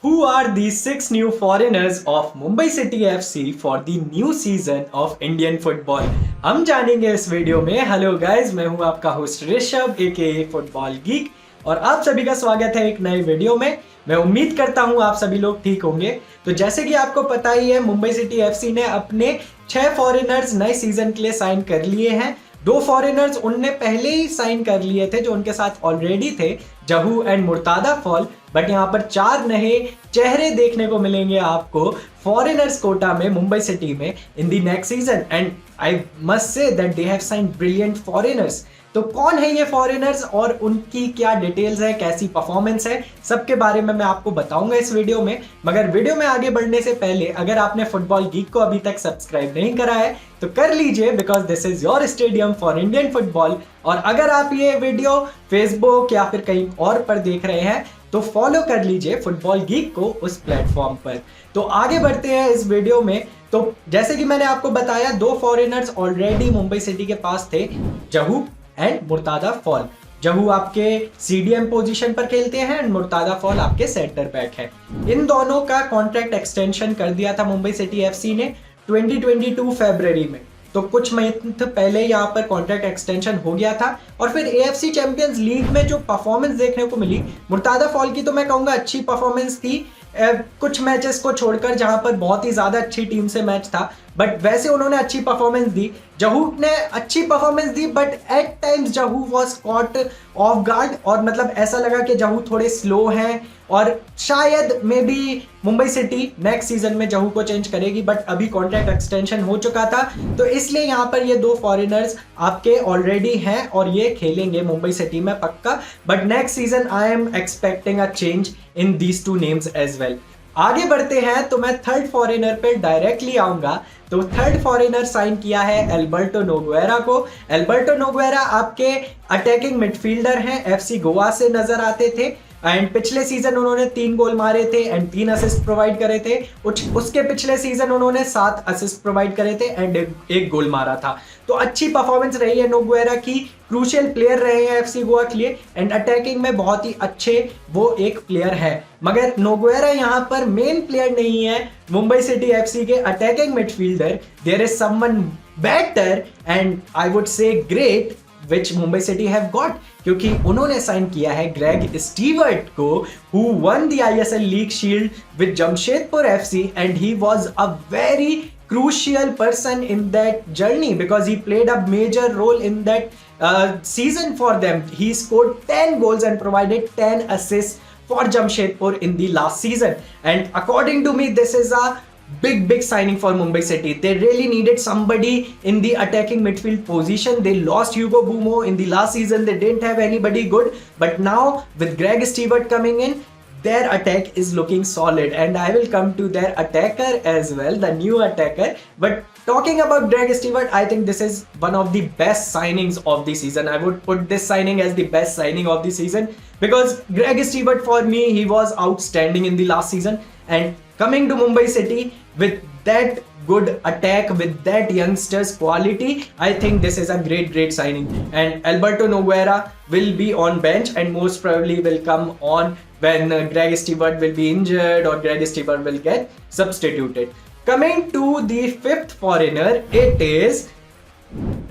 Who are these six new foreigners of Mumbai City FC for the new season of Indian football? हम जानेंगे इस video में। Hello guys, मैं हूं आपका होस्ट ऋषभ एके फुटबॉल गीक और आप सभी का स्वागत है एक नए वीडियो में। मैं उम्मीद करता हूं आप सभी लोग ठीक होंगे। तो जैसे कि आपको पता ही है, मुंबई सिटी एफसी ने अपने 6 फॉरेनर्स नए सीजन के लिए साइन कर लिए हैं। 2 फॉरेनर्स उनने पहले ही साइन कर लिए थे जो उनके साथ ऑलरेडी थे, जहू एंड मुर्तादा फॉल। बट यहाँ पर 4 नए चेहरे देखने को मिलेंगे आपको फॉरेनर्स कोटा में मुंबई सिटी में in the next season. And I must say that they have signed brilliant foreigners. तो कौन है ये फॉरेनर्स और उनकी क्या डिटेल्स है, कैसी परफॉर्मेंस है, सबके बारे में मैं आपको बताऊंगा इस वीडियो में। मगर वीडियो में आगे बढ़ने से पहले अगर आपने फुटबॉल गीक को अभी तक सब्सक्राइब नहीं करा है तो कर लीजिए, because this is your stadium for Indian football. और अगर आप ये वीडियो फेसबुक या फिर कहीं और पर देख रहे हैं तो फॉलो कर लीजिए फुटबॉल गीक को उस प्लेटफॉर्म पर। तो आगे बढ़ते हैं इस वीडियो में। तो जैसे कि मैंने आपको बताया, 2 फॉरेनर्स ऑलरेडी मुंबई सिटी के पास थे, जहू एंड मुर्तादा फॉल। जहू आपके सीडीएम पोजीशन पर खेलते हैं एंड मुर्तादा फॉल आपके सेंटर बैक है। इन दोनों का कॉन्ट्रैक्ट एक्सटेंशन कर दिया था मुंबई सिटी एफसी ने 2022 फरवरी में। तो कुछ महीने पहले यहाँ पर कॉन्ट्रैक्ट एक्सटेंशन हो गया था। और फिर एएफसी चैंपियंस लीग में जो परफॉर्मेंस देखने को मिली मुर्तादा फॉल की, तो मैं कहूँगा अच्छी परफॉर्मेंस थी, कुछ मैचेस को छोड़कर जहां पर बहुत ही ज्यादा अच्छी टीम से मैच था। बट वैसे उन्होंने अच्छी परफॉर्मेंस दी। जहू ने अच्छी परफॉर्मेंस दी, बट एट टाइम्स जहू वाज कॉट ऑफ गार्ड। और मतलब ऐसा लगा कि जहू थोड़े स्लो हैं और शायद may be Mumbai city next season में जहू को चेंज करेगी। बट अभी कॉन्ट्रैक्ट एक्सटेंशन हो चुका था, तो इसलिए यहाँ पर ये 2 फॉरेनर्स आपके ऑलरेडी हैं और ये खेलेंगे मुंबई सिटी में पक्का। But next season I am expecting a change in these 2 names as well. आगे बढ़ते हैं तो मैं थर्ड फॉरेनर पे डायरेक्टली आऊंगा। तो थर्ड फॉरेनर साइन किया है एल्बर्टो नोगुएरा को। एल्बर्टो नोगुएरा आपके अटैकिंग मिडफील्डर हैं, एफसी गोवा से नजर आते थे एंड पिछले सीजन उन्होंने 3 गोल मारे थे एंड 3 असिस्ट प्रोवाइड करे थे। उसके पिछले सीजन उन्होंने 7 असिस्ट प्रोवाइड करे थे एंड 1 गोल मारा था। तो अच्छी परफॉर्मेंस रही है नोगुएरा की, क्रूशियल प्लेयर रहे हैं एफसी गोवा के लिए एंड अटैकिंग में बहुत ही अच्छे वो एक प्लेयर है। मगर नोगुएरा यहाँ पर मेन प्लेयर नहीं है मुंबई सिटी एफसी के attacking midfielder. There is someone better and I would say great which Mumbai City have got, क्योंकि उन्होंने साइन किया है ग्रेग स्टीवर्ट को, who won the ISL League Shield with Jamshedpur FC and he was a very crucial person in that journey because he played a major role in that season for them. He scored 10 goals and provided 10 assists for Jamshedpur in the last season, and according to me this is a big signing for Mumbai City. They really needed somebody in the attacking midfield position. They lost Hugo Bumo in the last season. They didn't have anybody good, but now with Greg Stewart coming in, their attack is looking solid, and I will come to their attacker as well, the new attacker. But talking about Greg Stewart, I think this is one of the best signings of the season. I would put this signing as the best signing of the season because Greg Stewart, for me, he was outstanding in the last season. And coming to Mumbai City with that good attack, with that youngsters quality, I think this is a great signing. And Alberto Nogueira will be on bench and most probably will come on when Greg Stewart will be injured or Greg Stewart will get substituted. Coming to the 5th foreigner, it is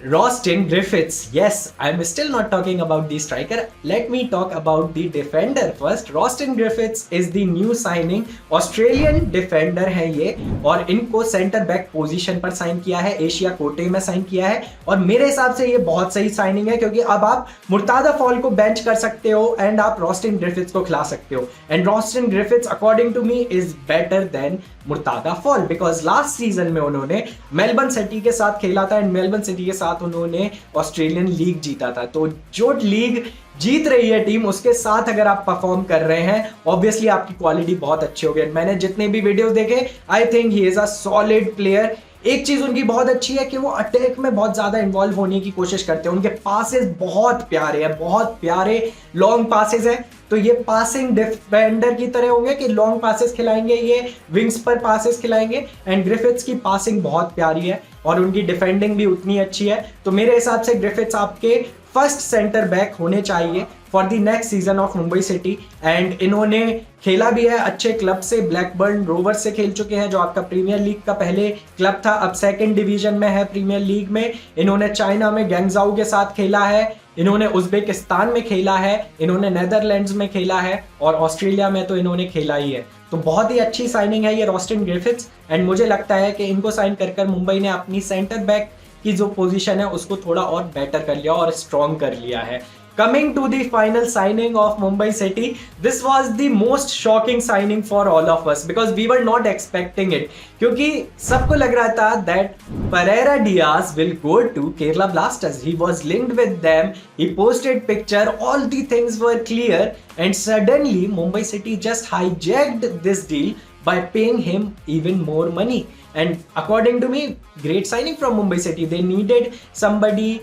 Rostin Griffiths. Yes, I'm still not talking about the striker. Let me talk about the defender first. Rostin Griffiths is the new signing. Australian defender है ये और इनको centre back position पर sign किया है, Asia कोटे में sign किया है। और मेरे हिसाब से ये बहुत सही साइनिंग है क्योंकि अब आप मुर्तादा फॉल को बेंच कर सकते हो एंड आप रॉस्टिन ग्रिफिथ्स को खिला सकते हो। And Rostin Griffiths according to me is better than Murtada fall because last season में उन्होंने मेलबर्न सिटी के साथ खेला था एंड मेलबर्न सिटी के साथ उन्होंने ऑस्ट्रेलियन लीग जीता था। तो जो लीग जीत रही है टीम, उसके साथ अगर आप परफॉर्म कर रहे हैं, ऑब्वियसली आपकी क्वालिटी बहुत अच्छी होगी। मैंने जितने भी वीडियोस देखे, I think he is a solid player. एक चीज उनकी बहुत अच्छी है कि वो अटैक में बहुत ज्यादा इन्वॉल्व होने की कोशिश करते हैं। उनके पासेस बहुत प्यारे हैं, बहुत प्यारे लॉन्ग पासेस हैं। तो ये पासिंग डिफेंडर की तरह होंगे कि लॉन्ग पासेस खिलाएंगे, ये विंग्स पर पासेस खिलाएंगे। एंड ग्रिफिथ्स की पासिंग बहुत प्यारी है और उनकी डिफेंडिंग भी उतनी अच्छी है। तो मेरे हिसाब से ग्रिफिथ्स आपके फर्स्ट सेंटर बैक होने चाहिए for the next season of Mumbai city. And इन्होंने खेला भी है अच्छे क्लब से, ब्लैकबर्न रोवर्स से खेल चुके हैं जो आपका प्रीमियर लीग का पहले क्लब था, अब सेकंड डिवीजन में है प्रीमियर लीग में। इन्होंने चाइना में गैंगजाओ के साथ खेला है, इन्होंने उज्बेकिस्तान में खेला है, इन्होंने नेदरलैंड्स में खेला है और ऑस्ट्रेलिया में तो इन्होंने खेला ही है। तो बहुत ही अच्छी साइनिंग है ये रॉस्टन ग्रिफिथ्स। एंड मुझे लगता है कि इनको साइन कर मुंबई ने अपनी सेंटर बैक की जो पोजीशन है उसको थोड़ा और बेटर कर लिया और स्ट्रॉन्ग कर लिया है। Coming to the final signing of Mumbai City, this was the most shocking signing for all of us because we were not expecting it. क्योंकि सबको लग रहा था that Pereira Diaz will go to Kerala Blasters. He was linked with them. He posted picture. All the things were clear, and suddenly Mumbai City just hijacked this deal by paying him even more money. And according to me, great signing from Mumbai City. They needed somebody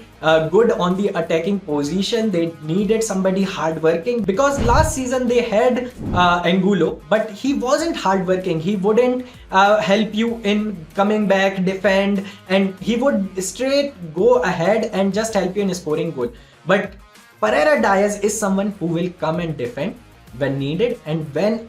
good on the attacking position. They needed somebody hardworking because last season they had Angulo, but he wasn't hardworking. He wouldn't help you in coming back, defend, and he would straight go ahead and just help you in scoring goal. But Pereira Diaz is someone who will come and defend when needed, and when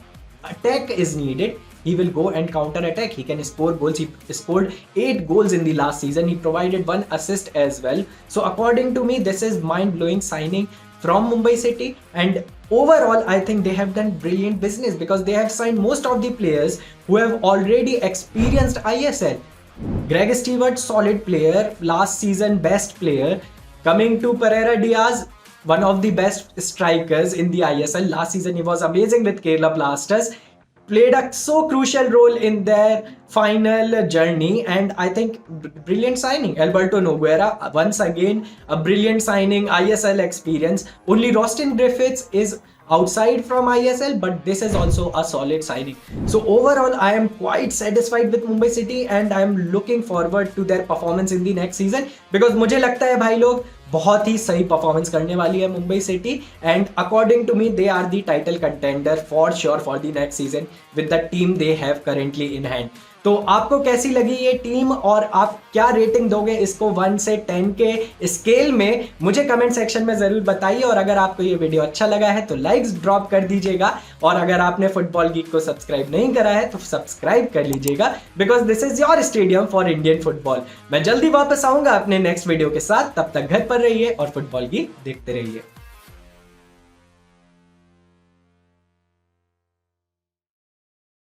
attack is needed, he will go and counter attack. He can score goals. He scored 8 goals in the last season. He provided 1 assist as well. So according to me, this is mind-blowing signing from Mumbai City. And overall, I think they have done brilliant business because they have signed most of the players who have already experienced ISL. Greg Stewart, solid player. Last season, best player. Coming to Pereira Diaz, one of the best strikers in the ISL. Last season, he was amazing with Kerala Blasters. Played a so crucial role in their final journey, and I think brilliant signing. Alberto Nogueira, once again a brilliant signing, ISL experience. Only Rostin Griffiths is outside from ISL, but this is also a solid signing. So overall, I am quite satisfied with Mumbai City and I am looking forward to their performance in the next season because मुझे लगता है भाई लोग बहुत ही सही performance करने वाली है Mumbai city. And according to me they are the title contender for sure for the next season with the team they have currently in hand. तो आपको कैसी लगी ये टीम और आप क्या रेटिंग दोगे इसको 1 से 10 के स्केल में, मुझे कमेंट सेक्शन में जरूर बताइए। और अगर आपको ये वीडियो अच्छा लगा है तो लाइक्स ड्रॉप कर दीजिएगा, और अगर आपने फुटबॉल गीक को सब्सक्राइब नहीं करा है तो सब्सक्राइब कर लीजिएगा because this is your stadium for Indian football. मैं जल्दी वापस आऊंगा अपने नेक्स्ट वीडियो के साथ, तब तक घर पर रहिए और फुटबॉल गीक देखते रहिए।